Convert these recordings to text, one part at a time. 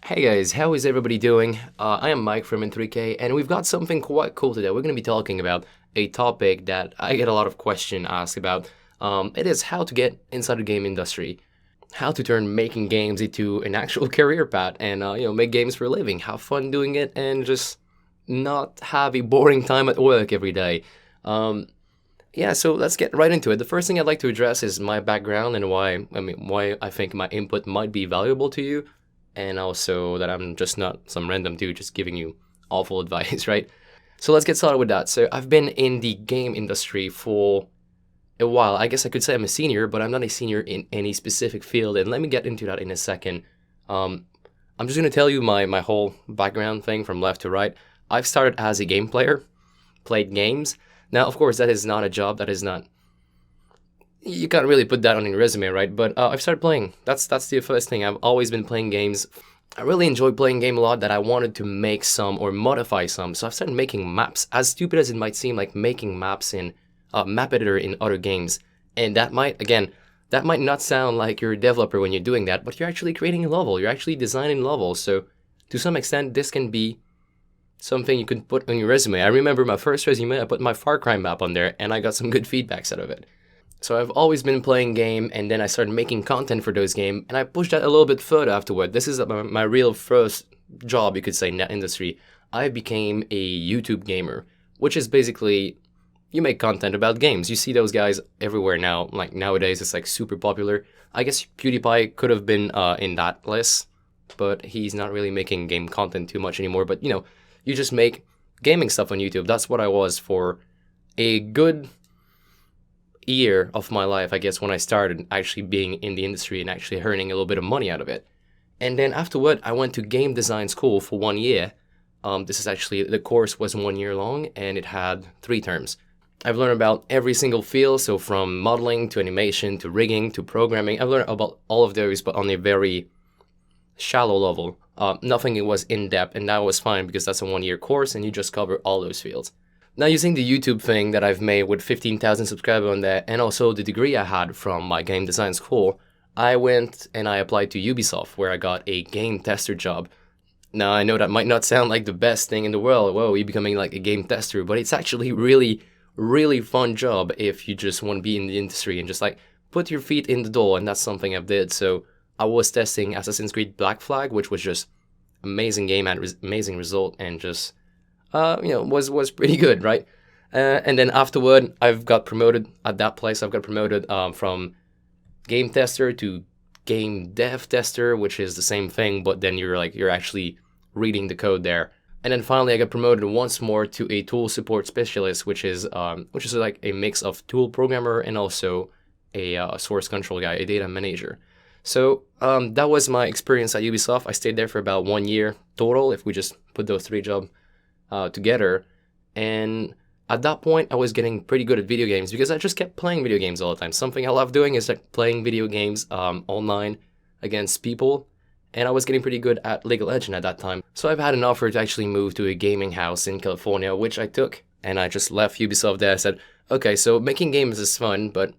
Hey guys, how is everybody doing? I am Mike from N3K, and we've got something quite cool today. We're going to be talking about a topic that I get a lot of question asked about. It is how to get inside the game industry, how to turn making games into an actual career path, and make games for a living, have fun doing it, and just not have a boring time at work every day. Um, yeah, so let's get right into it. The first thing I'd like to address is my background and why I think my input might be valuable to you, and also that I'm just not some random dude just giving you awful advice, right? So let's get started with that. So I've been in the game industry for a while. I guess I could say I'm a senior, but I'm not a senior in any specific field, and let me get into that in a second. Um, I'm just gonna tell you my whole background thing from left to right. I've started as a game player, played games. Now, of course, that is not a job. That is not. You can't really put that on your resume, right? But I've started playing. That's the first thing. I've always been playing games. I really enjoy playing game a lot. That I wanted to make some or modify some. So I've started making maps. As stupid as it might seem, like making maps in map editor in other games, and that might not sound like you're a developer when you're doing that, but you're actually creating a level. You're actually designing levels. So to some extent, this can be something you can put on your resume. I remember my first resume, I put my Far Cry map on there, and I got some good feedbacks out of it. So I've always been playing game, and then I started making content for those games, and I pushed that a little bit further afterward. This is my real first job, you could say, in that industry. I became a YouTube gamer, which is basically you make content about games. You see those guys everywhere now. Like nowadays, it's like super popular. I guess PewDiePie could have been in that list, but he's not really making game content too much anymore. But you just make gaming stuff on YouTube. That's what I was for a good year of my life, I guess, when I started actually being in the industry and actually earning a little bit of money out of it. And then afterward, I went to game design school for 1 year. This is actually, the course was 1 year long, and it had 3 terms. I've learned about every single field, so from modeling to animation to rigging to programming. I've learned about all of those, but on a very shallow level. Nothing was in depth, and that was fine because that's a 1 year course, and you just cover all those fields. Now, using the YouTube thing that I've made with 15,000 subscribers on there, and also the degree I had from my game design school, I went and I applied to Ubisoft, where I got a game tester job. Now, I know that might not sound like the best thing in the world. Whoa, you're becoming like a game tester, but it's actually really, really fun job if you just want to be in the industry and just like put your feet in the door, and that's something I've did. So I was testing Assassin's Creed Black Flag, which was just amazing game and amazing result, and just was pretty good, right? And then afterward, I've got promoted at that place. I've got promoted from game tester to game dev tester, which is the same thing, but then you're actually reading the code there. And then finally, I got promoted once more to a tool support specialist, which is like a mix of tool programmer and also a source control guy, a data manager. So that was my experience at Ubisoft. I stayed there for about 1 year total, if we just put those 3 jobs together. And at that point, I was getting pretty good at video games because I just kept playing video games all the time. Something I love doing is like playing video games online against people. And I was getting pretty good at League of Legends at that time. So I've had an offer to actually move to a gaming house in California, which I took. And I just left Ubisoft there. I said, okay, so making games is fun, but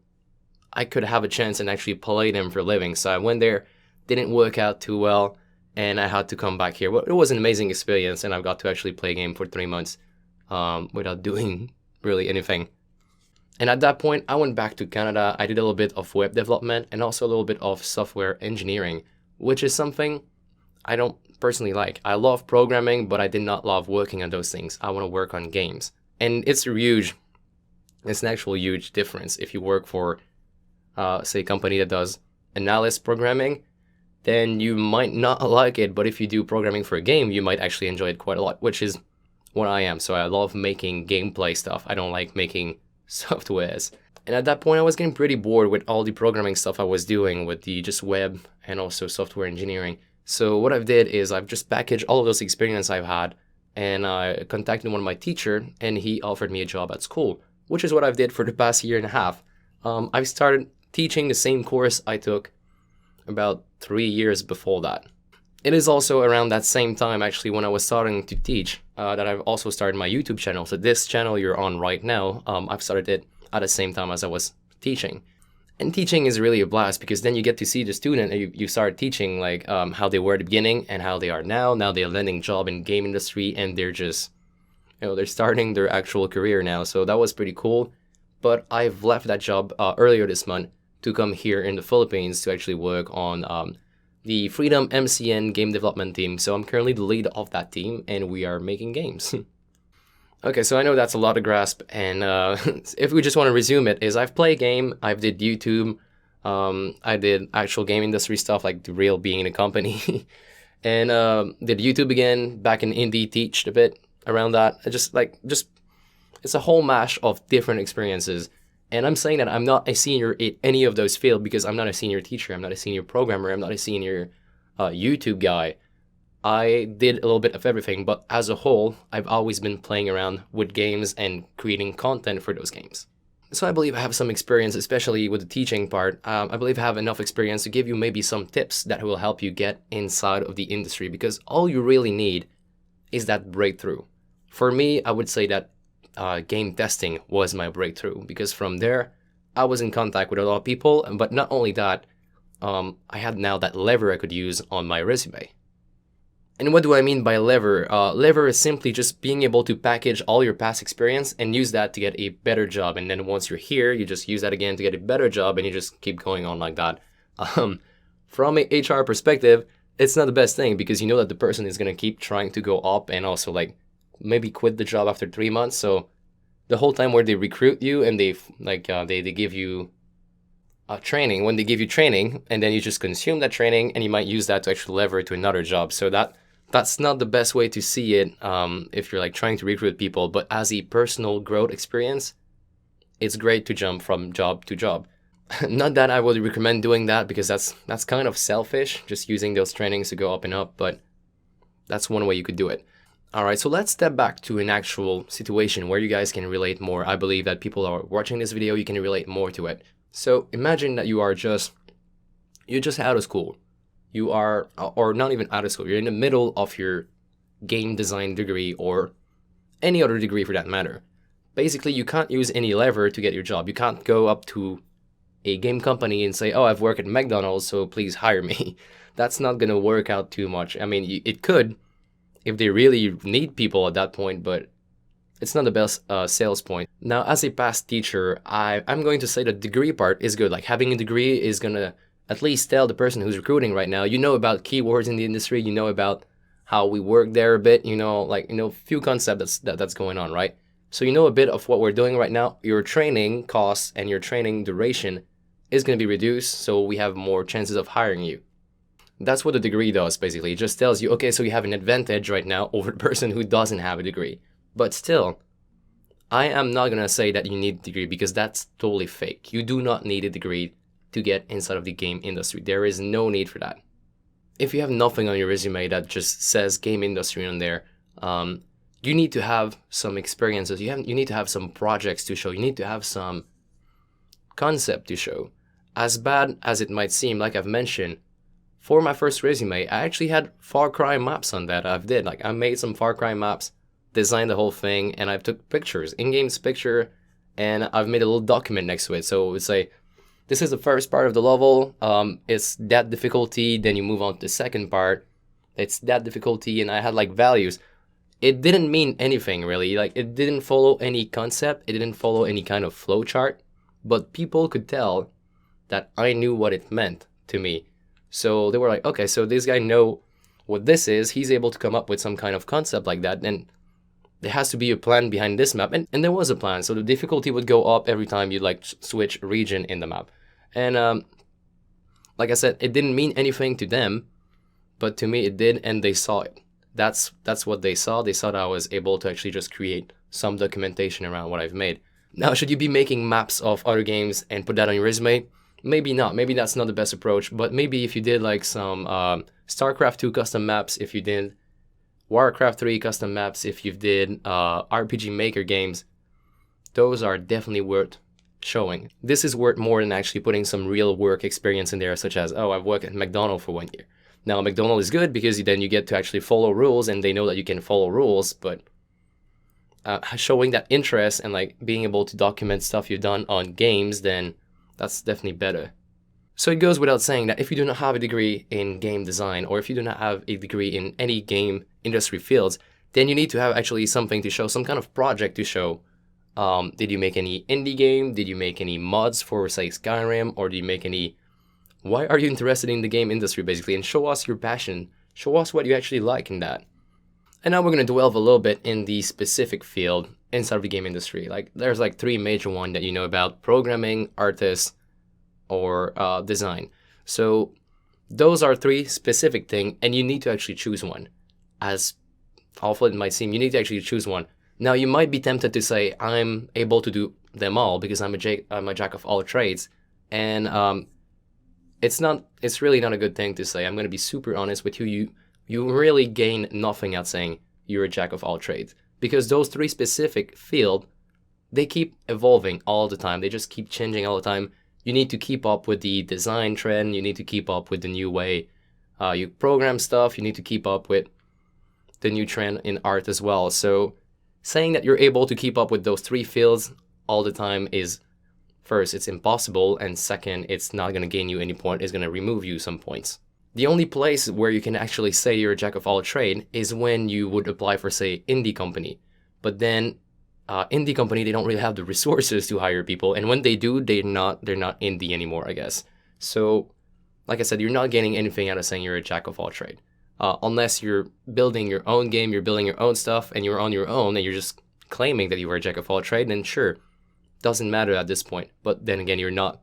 I could have a chance and actually play them for a living. So I went there, didn't work out too well, and I had to come back here. Well, it was an amazing experience, and I got to actually play a game for 3 months without doing really anything. And at that point, I went back to Canada. I did a little bit of web development and also a little bit of software engineering, which is something I don't personally like. I love programming, but I did not love working on those things. I want to work on games. And it's an actual huge difference if you work for, say, a company that does analyst programming, then you might not like it, but if you do programming for a game, you might actually enjoy it quite a lot, which is what I am. So I love making gameplay stuff. I don't like making softwares. And at that point, I was getting pretty bored with all the programming stuff I was doing with the just web and also software engineering. So what I've did is I've just packaged all of those experiences I've had, and I contacted one of my teacher, and he offered me a job at school, which is what I've did for the past year and a half. I've started teaching the same course I took about 3 years before that. It is also around that same time, actually, when I was starting to teach, that I've also started my YouTube channel. So this channel you're on right now, I've started it at the same time as I was teaching. And teaching is really a blast because then you get to see the student and you start teaching like how they were at the beginning and how they are now. Now they're landing job in game industry and they're just, they're starting their actual career now. So that was pretty cool. But I've left that job earlier this month to come here in the Philippines to actually work on the Freedom MCN game development team. So I'm currently the lead of that team and we are making games. Okay, so I know that's a lot to grasp, and if we just want to resume it, is I've played game, I've did YouTube, I did actual game industry stuff like The Real being in a company, and did YouTube again, back in indie, teached a bit around that. I just it's a whole mash of different experiences, and I'm saying that I'm not a senior in any of those fields because I'm not a senior teacher, I'm not a senior programmer, I'm not a senior YouTube guy. I did a little bit of everything, but as a whole, I've always been playing around with games and creating content for those games. So I believe I have some experience, especially with the teaching part. I believe I have enough experience to give you maybe some tips that will help you get inside of the industry, because all you really need is that breakthrough. For me, I would say that game testing was my breakthrough, because from there, I was in contact with a lot of people, but not only that, I had now that lever I could use on my resume. And what do I mean by lever? Lever is simply just being able to package all your past experience and use that to get a better job. And then once you're here, you just use that again to get a better job, and you just keep going on like that. From a HR perspective, it's not the best thing because you know that the person is going to keep trying to go up and also like maybe quit the job after 3 months. So the whole time where they recruit you and they give you training, when they give you training, and then you just consume that training and you might use that to actually lever to another job. So that's not the best way to see it if you're like trying to recruit people, but as a personal growth experience, it's great to jump from job to job. Not that I would recommend doing that because that's kind of selfish, just using those trainings to go up and up, but that's one way you could do it. All right, so let's step back to an actual situation where you guys can relate more. I believe that people are watching this video, you can relate more to it. So imagine that you're just out of school. You are, or not even out of school, you're in the middle of your game design degree or any other degree for that matter. Basically, you can't use any lever to get your job. You can't go up to a game company and say, oh, I've worked at McDonald's, so please hire me. That's not going to work out too much. I mean, it could if they really need people at that point, but it's not the best sales point. Now, as a past teacher, I'm going to say the degree part is good. Like having a degree is going to at least tell the person who's recruiting right now, you know about keywords in the industry, you know about how we work there a bit, few concepts that's going on, right? So you know a bit of what we're doing right now. Your training costs and your training duration is going to be reduced, so we have more chances of hiring you. That's what a degree does, basically. It just tells you, okay, so you have an advantage right now over the person who doesn't have a degree. But still, I am not going to say that you need a degree because that's totally fake. You do not need a degree to get inside of the game industry. There is no need for that. If you have nothing on your resume that just says game industry on there, you need to have some experiences. You need to have some projects to show. You need to have some concept to show. As bad as it might seem, like I've mentioned, for my first resume, I actually had Far Cry maps on that. I made some Far Cry maps, designed the whole thing, and I took pictures, in-game picture, and I've made a little document next to it. So it's like, this is the first part of the level, it's that difficulty, then you move on to the second part, it's that difficulty, and I had like values. It didn't mean anything really, like it didn't follow any concept, it didn't follow any kind of flow chart, but people could tell that I knew what it meant to me. So they were like, okay, so this guy know what this is, he's able to come up with some kind of concept like that, and there has to be a plan behind this map, and there was a plan. So the difficulty would go up every time you like switch region in the map. And like I said, it didn't mean anything to them, but to me it did, and they saw it. That's what they saw. They saw that I was able to actually just create some documentation around what I've made. Now, should you be making maps of other games and put that on your resume? Maybe not. Maybe that's not the best approach, but maybe if you did like some StarCraft 2 custom maps, if you did Warcraft 3 custom maps, if you did RPG Maker games, those are definitely worth showing. This is worth more than actually putting some real work experience in there, such as, oh, I've worked at McDonald's for 1 year. Now, McDonald's is good because then you get to actually follow rules and they know that you can follow rules, but showing that interest and like being able to document stuff you've done on games, then That's definitely better. So it goes without saying that if you do not have a degree in game design, or if you do not have a degree in any game industry fields, then you need to have actually something to show, some kind of project to show. Did you make any indie game? Did you make any mods for, say, Skyrim? Or did you make any... Why are you interested in the game industry, basically? And show us your passion. Show us what you actually like in that. And now we're going to delve a little bit in the specific field inside of the game industry. Like, there's like 3 major ones that you know about: programming, artists, or design. So those are 3 specific things, and you need to actually choose one. As awful it might seem, you need to actually choose one. Now, you might be tempted to say, I'm able to do them all because I'm a jack of all trades. And it's really not a good thing to say. I'm going to be super honest with you. You really gain nothing out saying you're a jack of all trades, because those 3 specific fields, they keep evolving all the time. They just keep changing all the time. You need to keep up with the design trend. You need to keep up with the new way you program stuff. You need to keep up with the new trend in art as well. So saying that you're able to keep up with those 3 fields all the time is, first, it's impossible, and second, it's not going to gain you any point. It's going to remove you some points. The only place where you can actually say you're a jack of all trade is when you would apply for, say, indie company. But then indie company, they don't really have the resources to hire people, and when they do, they're not indie anymore, I guess. So, like I said, you're not getting anything out of saying you're a jack of all trade. Unless you're building your own game, you're building your own stuff, and you're on your own, and you're just claiming that you are a jack of all trade, then sure, doesn't matter at this point. But then again, you're not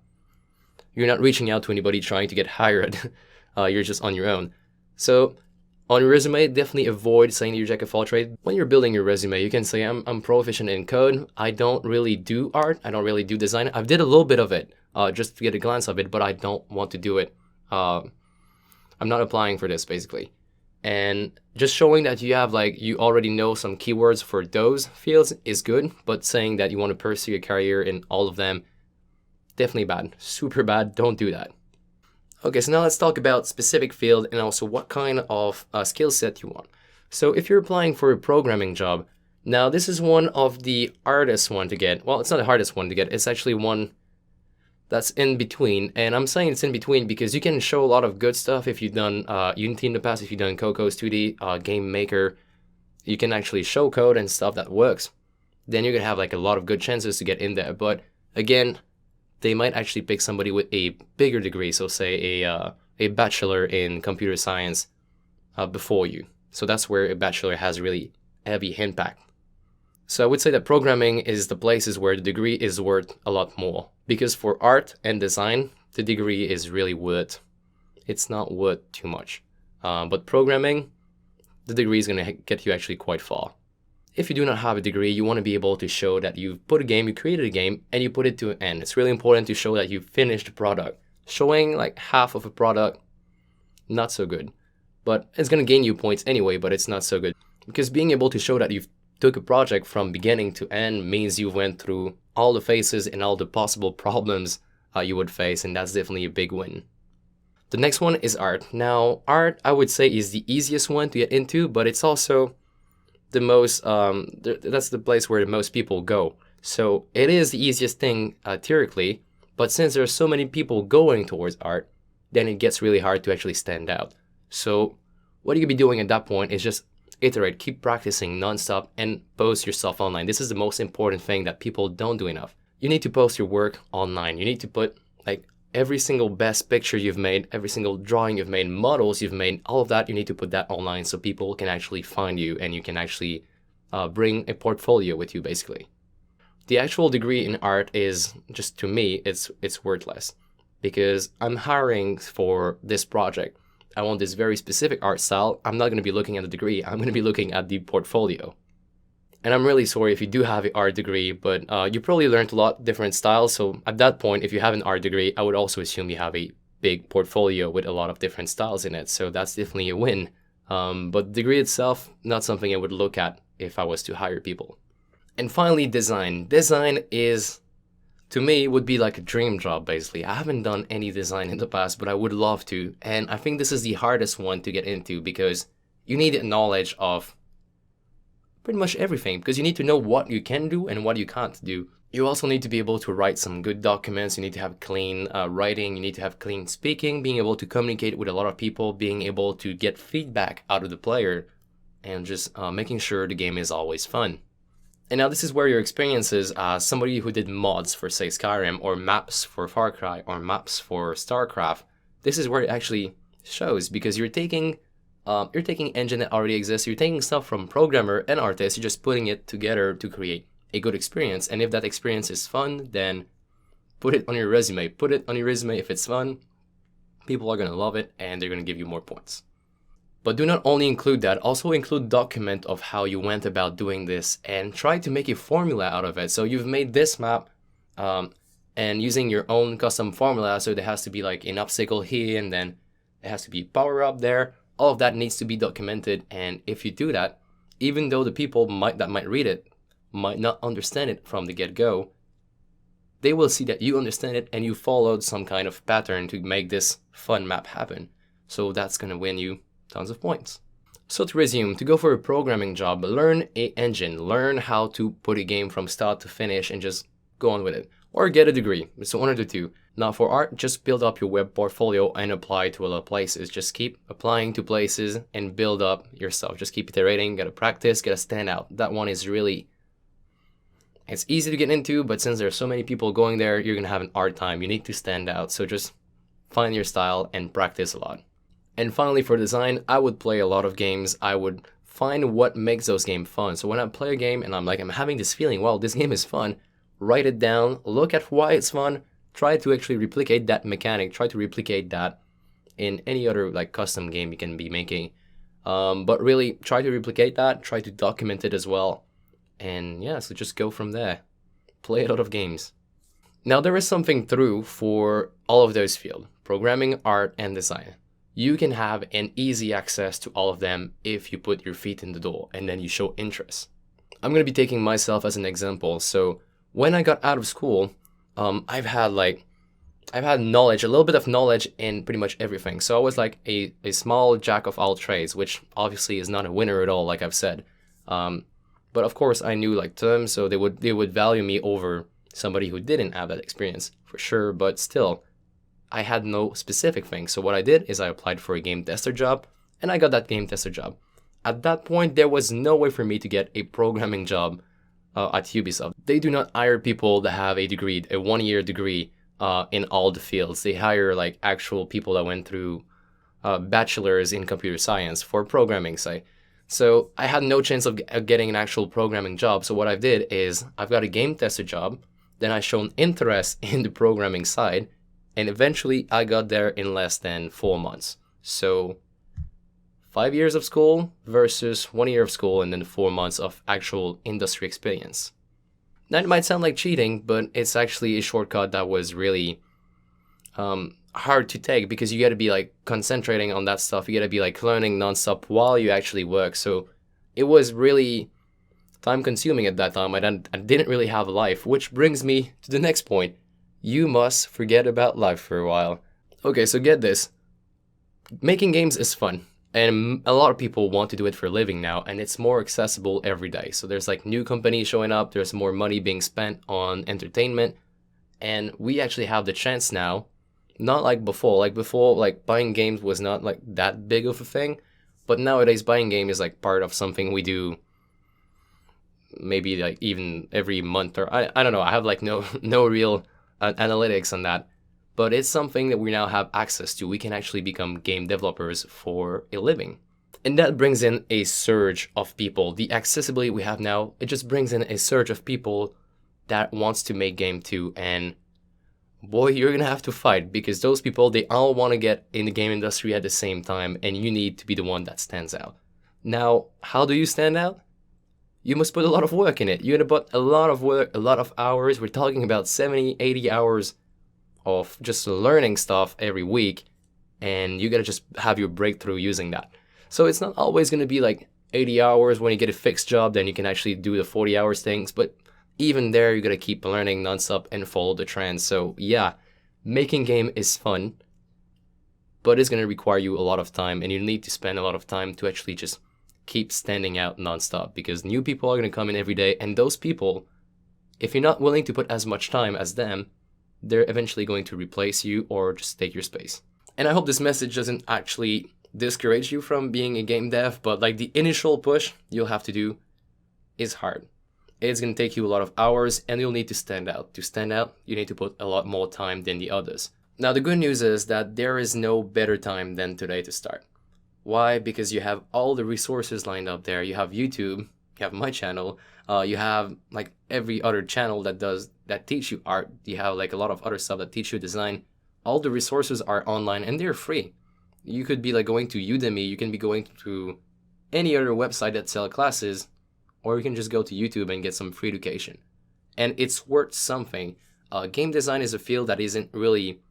reaching out to anybody trying to get hired. You're just on your own. So on your resume, definitely avoid saying you're jack of all trade. When you're building your resume, you can say I'm proficient in code. I don't really do art. I don't really do design. I did a little bit of it just to get a glance of it, but I don't want to do it. I'm not applying for this, basically. And just showing that you have, like, you already know some keywords for those fields is good, but saying that you want to pursue a career in all of them, definitely bad. Super bad. Don't do that. Okay, so now let's talk about specific field and also what kind of skill set you want. So if you're applying for a programming job, now this is one of the hardest one to get. Well, it's not the hardest one to get. It's actually one that's in between. And I'm saying it's in between because you can show a lot of good stuff if you've done Unity in the past, if you've done Cocos 2D, Game Maker. You can actually show code and stuff that works. Then you're going to have like a lot of good chances to get in there. But again, they might actually pick somebody with a bigger degree, so say a bachelor in computer science before you. So that's where a bachelor has really heavy impact. So I would say that programming is the places where the degree is worth a lot more. Because for art and design, the degree is really worth. It's not worth too much. But programming, the degree is going to get you actually quite far. If you do not have a degree, you want to be able to show that you've put a game, you created a game, and you put it to an end. It's really important to show that you finished the product. Showing like half of a product, not so good. But it's going to gain you points anyway, but it's not so good. Because being able to show that you've took a project from beginning to end means you went through all the phases and all the possible problems you would face, and that's definitely a big win. The next one is art. Now, art, I would say, is the easiest one to get into, but it's also the most, that's the place where the most people go. So it is the easiest thing theoretically, but since there are so many people going towards art, then it gets really hard to actually stand out. So what you could be doing at that point is just iterate, keep practicing nonstop, and post your stuff online. This is the most important thing that people don't do enough. You need to post your work online. You need to put like every single best picture you've made, every single drawing you've made, models you've made, all of that, you need to put that online so people can actually find you and you can actually bring a portfolio with you, basically. The actual degree in art is, just to me, it's worthless because I'm hiring for this project. I want this very specific art style. I'm not going to be looking at the degree. I'm going to be looking at the portfolio. And I'm really sorry if you do have an art degree, but you probably learned a lot different styles. So at that point, if you have an art degree, I would also assume you have a big portfolio with a lot of different styles in it. So that's definitely a win. But the degree itself, not something I would look at if I was to hire people. And finally, design. Design is, to me, would be like a dream job, basically. I haven't done any design in the past, but I would love to. And I think this is the hardest one to get into because you need knowledge of pretty much everything, because you need to know what you can do and what you can't do. You also need to be able to write some good documents. You need to have clean writing. You need to have clean speaking, being able to communicate with a lot of people, being able to get feedback out of the player, and just making sure the game is always fun. And now this is where your experiences as somebody who did mods for, say, Skyrim, or maps for Far Cry, or maps for StarCraft, this is where it actually shows, because you're taking engine that already exists, you're taking stuff from programmer and artist, you're just putting it together to create a good experience. And if that experience is fun, then put it on your resume. Put it on your resume if it's fun. People are going to love it, and they're going to give you more points. But do not only include that, also include document of how you went about doing this, and try to make a formula out of it. So you've made this map, and using your own custom formula, so there has to be like an obstacle here, and then it has to be power up there. All of that needs to be documented, and if you do that, even though the people that might read it might not understand it from the get-go, they will see that you understand it and you followed some kind of pattern to make this fun map happen. So that's going to win you tons of points. So to resume, to go for a programming job, learn a engine, learn how to put a game from start to finish and just go on with it. Or get a degree, it's one of the two. Now for art, just build up your web portfolio and apply to a lot of places. Just keep applying to places and build up your stuff. Just keep iterating, gotta practice, gotta stand out. That one is really, it's easy to get into, but since there's so many people going there, you're gonna have an hard time. You need to stand out, so just find your style and practice a lot. And finally, for design, I would play a lot of games. I would find what makes those games fun. So when I play a game and I'm having this feeling, wow, this game is fun, write it down, look at why it's fun, try to actually replicate that mechanic, try to replicate that in any other like custom game you can be making. But really try to replicate that, try to document it as well. And yeah, so just go from there. Play a lot of games. Now there is something true for all of those fields, programming, art, and design. You can have an easy access to all of them if you put your feet in the door and then you show interest. I'm going to be taking myself as an example. So when I got out of school, I've had knowledge, a little bit of knowledge in pretty much everything. So I was like a small jack of all trades, which obviously is not a winner at all, like I've said. But of course I knew like terms, so they would value me over somebody who didn't have that experience for sure. But still, I had no specific thing. So what I did is I applied for a game tester job, and I got that game tester job. At that point, there was no way for me to get a programming job at Ubisoft. They do not hire people that have a degree, a 1-year degree in all the fields. They hire like actual people that went through bachelors in computer science for programming, say. So I had no chance of getting an actual programming job. So what I did is I've got a game tester job, then I shown interest in the programming side, and eventually I got there in less than 4 months. So 5 years of school versus 1 year of school and then 4 months of actual industry experience. Now it might sound like cheating, but it's actually a shortcut that was really hard to take, because you got to be like concentrating on that stuff. You got to be like learning nonstop while you actually work. So it was really time consuming at that time. I didn't really have a life, which brings me to the next point. You must forget about life for a while. Okay, so get this. Making games is fun, and a lot of people want to do it for a living now, and it's more accessible every day. So there's like new companies showing up, there's more money being spent on entertainment, and we actually have the chance now, not like before. Like before, like buying games was not like that big of a thing, but nowadays buying game is like part of something we do maybe like even every month, or I don't know. I have like no real analytics on that, but it's something that we now have access to. We can actually become game developers for a living, and that brings in a surge of people. The accessibility we have now, it just brings in a surge of people that wants to make game too. And boy, you're gonna have to fight, because those people, they all want to get in the game industry at the same time, and you need to be the one that stands out. Now, how do you stand out? You must put a lot of work in it. You gotta put a lot of work, a lot of hours. We're talking about 70, 80 hours of just learning stuff every week, and you gotta just have your breakthrough using that. So it's not always gonna be like 80 hours when you get a fixed job, then you can actually do the 40 hours things, but even there, you gotta keep learning nonstop and follow the trends. So yeah, making game is fun, but it's gonna require you a lot of time, and you need to spend a lot of time to actually just keep standing out nonstop, because new people are going to come in every day, and those people If you're not willing to put as much time as them, they're eventually going to replace you or just take your space. And I hope this message doesn't actually discourage you from being a game dev, but like the initial push you'll have to do is hard. It's going to take you a lot of hours and you'll need to stand out. To stand out, you need to put a lot more time than the others. Now, the good news is that there is no better time than today to start. Why? Because you have all the resources lined up there. You have YouTube, you have my channel, you have like every other channel that teach you art. You have like a lot of other stuff that teach you design. All the resources are online and they're free. You could be like going to Udemy, you can be going to any other website that sell classes, or you can just go to YouTube and get some free education. And it's worth something. Game design is a field that isn't really,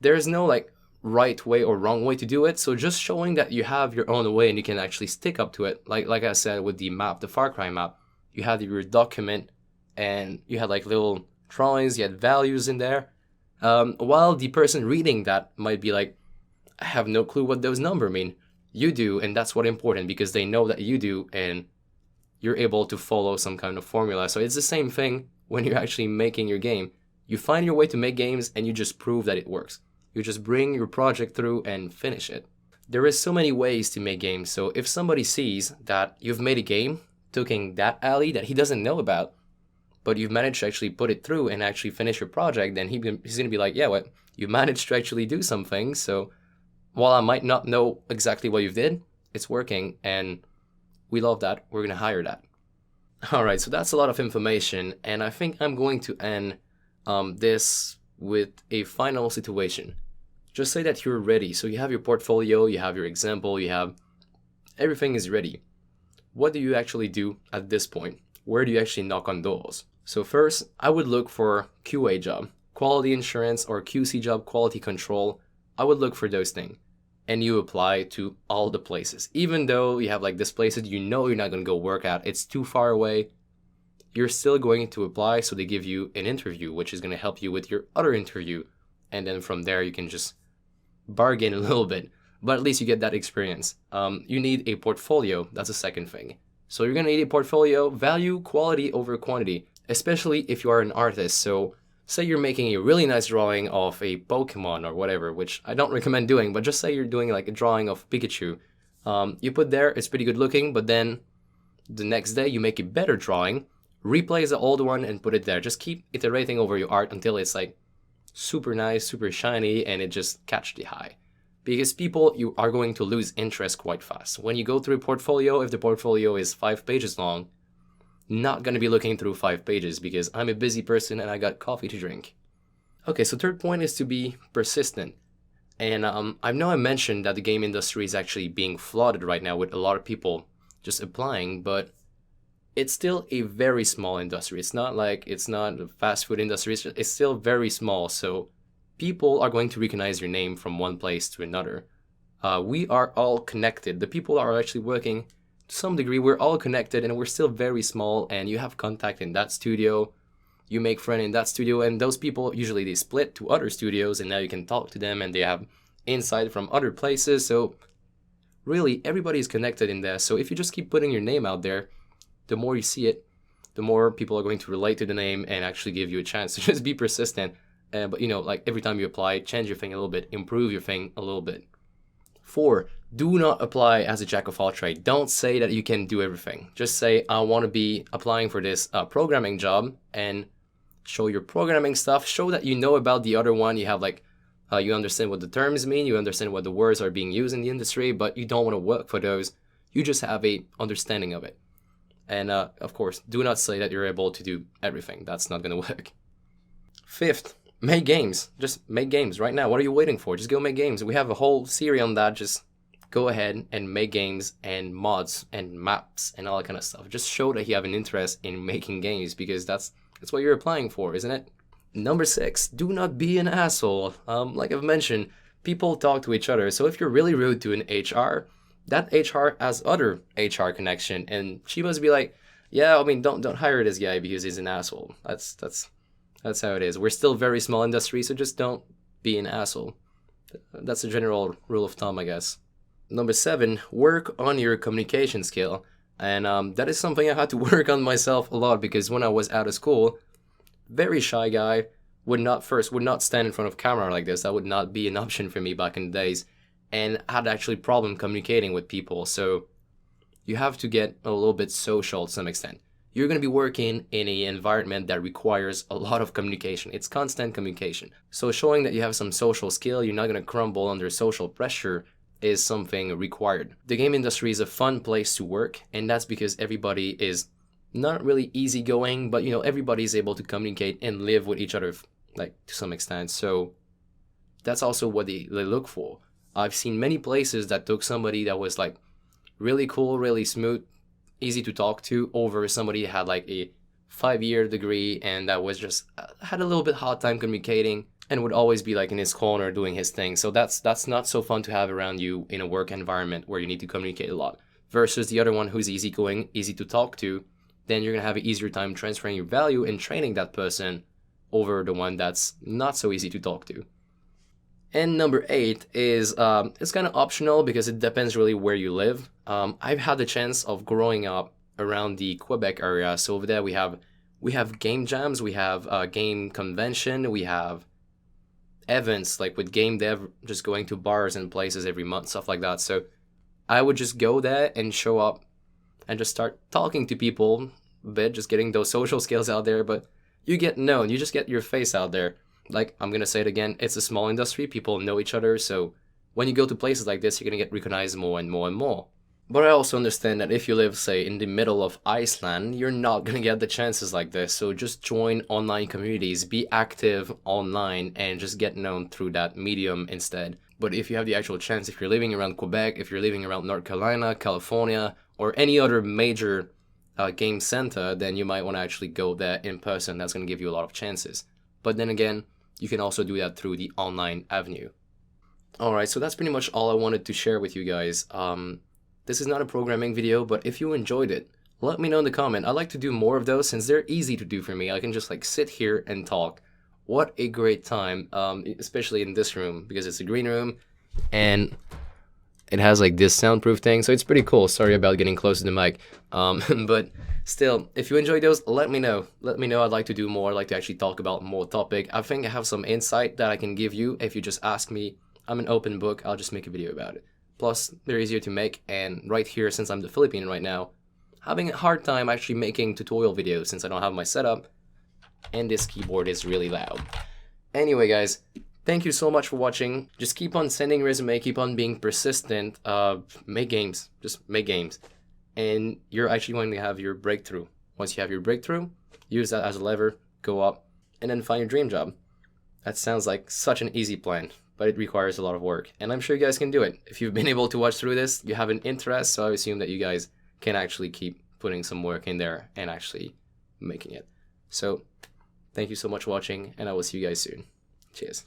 there's no like right way or wrong way to do it. So just showing that you have your own way and you can actually stick up to it. Like I said with the map, the Far Cry map, you had your document and you had like little drawings, you had values in there. While the person reading that might be like, I have no clue what those numbers mean. You do, and that's what's important because they know that you do and you're able to follow some kind of formula. So it's the same thing when you're actually making your game. You find your way to make games and you just prove that it works. You just bring your project through and finish it. There is so many ways to make games. So if somebody sees that you've made a game, taking that alley that he doesn't know about, but you've managed to actually put it through and actually finish your project, then he's going to be like, yeah, well, you managed to actually do something. So while I might not know exactly what you did, it's working and we love that. We're going to hire that. All right, so that's a lot of information. And I think I'm going to end this with a final situation. Just say that you're ready. So you have your portfolio, you have your example, you have everything is ready. What do you actually do at this point? Where do you actually knock on doors? So first, I would look for QA job, quality assurance, or QC job, quality control. I would look for those things. And you apply to all the places. Even though you have like this place that you know you're not going to go work at, it's too far away, you're still going to apply. So they give you an interview, which is going to help you with your other interview. And then from there, you can just bargain a little bit, but at least you get that experience. You need a portfolio. That's the second thing. So you're going to need a portfolio, value quality over quantity, especially if you are an artist. So say you're making a really nice drawing of a Pokemon or whatever, which I don't recommend doing, but just say you're doing like a drawing of Pikachu. You put there, it's pretty good looking, but then the next day you make a better drawing, replace the old one and put it there. Just keep iterating over your art until it's like super nice, super shiny, and it just catch the eye. Because people, you are going to lose interest quite fast. When you go through a portfolio, if the portfolio is 5 pages long, not going to be looking through 5 pages because I'm a busy person and I got coffee to drink. Okay, so third point is to be persistent. And I know I mentioned that the game industry is actually being flooded right now with a lot of people just applying, but it's still a very small industry. It's not a fast food industry. It's still very small. So people are going to recognize your name from one place to another. We are all connected. The people are actually working to some degree. We're all connected and we're still very small, and you have contact in that studio. You make friends in that studio, and those people usually they split to other studios, and now you can talk to them and they have insight from other places. So really everybody is connected in there. So if you just keep putting your name out there, the more you see it, the more people are going to relate to the name and actually give you a chance. So just be persistent. But like every time you apply, change your thing a little bit, improve your thing a little bit. 4, do not apply as a jack of all trades. Don't say that you can do everything. Just say, I want to be applying for this programming job, and show your programming stuff. Show that you know about the other one. You have you understand what the terms mean. You understand what the words are being used in the industry, but you don't want to work for those. You just have a understanding of it. And of course, do not say that you're able to do everything. That's not going to work. 5th, make games. Just make games right now. What are you waiting for? Just go make games. We have a whole series on that. Just go ahead and make games and mods and maps and all that kind of stuff. Just show that you have an interest in making games, because that's what you're applying for, isn't it? Number 6, do not be an asshole. Like I've mentioned, people talk to each other. So if you're really rude to an HR, that HR has other HR connection, and she must be like, yeah, I mean, don't hire this guy because he's an asshole. That's how it is. We're still very small industry, so just don't be an asshole. That's a general rule of thumb, I guess. Number 7, work on your communication skill. And that is something I had to work on myself a lot, because when I was out of school, very shy guy, would not stand in front of camera like this. That would not be an option for me back in the days, and had actually problem communicating with people. So you have to get a little bit social to some extent. You're going to be working in an environment that requires a lot of communication. It's constant communication. So showing that you have some social skill, you're not going to crumble under social pressure, is something required. The game industry is a fun place to work, and that's because everybody is not really easygoing, but everybody is able to communicate and live with each other, like, to some extent. So that's also what they look for. I've seen many places that took somebody that was like really cool, really smooth, easy to talk to, over somebody who had like a 5-year degree and that was just had a little bit hard time communicating and would always be like in his corner doing his thing. So that's not so fun to have around you in a work environment where you need to communicate a lot. Versus the other one who's easygoing, easy to talk to, then you're gonna have an easier time transferring your value and training that person over the one that's not so easy to talk to. And number 8 is it's kind of optional because it depends really where you live. I've had the chance of growing up around the Quebec area, so over there we have game jams, we have game convention, we have events like with game dev, just going to bars and places every month, stuff like that. So I would just go there and show up and just start talking to people a bit, just getting those social skills out there. But you get known, you just get your face out there. Like, I'm gonna say it again, it's a small industry, people know each other, so when you go to places like this, you're gonna get recognized more and more and more. But I also understand that if you live, say, in the middle of Iceland, you're not gonna get the chances like this, so just join online communities, be active online, and just get known through that medium instead. But if you have the actual chance, if you're living around Quebec, if you're living around North Carolina, California, or any other major game center, then you might want to actually go there in person. That's going to give you a lot of chances. But then again, you can also do that through the online avenue. Alright, so that's pretty much all I wanted to share with you guys. This is not a programming video, but if you enjoyed it, let me know in the comment. I like to do more of those since they're easy to do for me. I can just like sit here and talk. What a great time, especially in this room, because it's a green room and it has like this soundproof thing, so it's pretty cool. Sorry about getting close to the mic, but still, if you enjoy those, let me know. Let me know. I'd like to do more. I'd like to actually talk about more topic. I think I have some insight that I can give you if you just ask me. I'm an open book. I'll just make a video about it. Plus, they're easier to make, and right here, since I'm the Philippine right now, having a hard time actually making tutorial videos since I don't have my setup, and this keyboard is really loud. Anyway, guys, thank you so much for watching. Just keep on sending resume, keep on being persistent, make games, just make games. And you're actually going to have your breakthrough. Once you have your breakthrough, use that as a lever, go up, and then find your dream job. That sounds like such an easy plan, but it requires a lot of work. And I'm sure you guys can do it. If you've been able to watch through this, you have an interest, so I assume that you guys can actually keep putting some work in there and actually making it. So, thank you so much for watching, and I will see you guys soon. Cheers.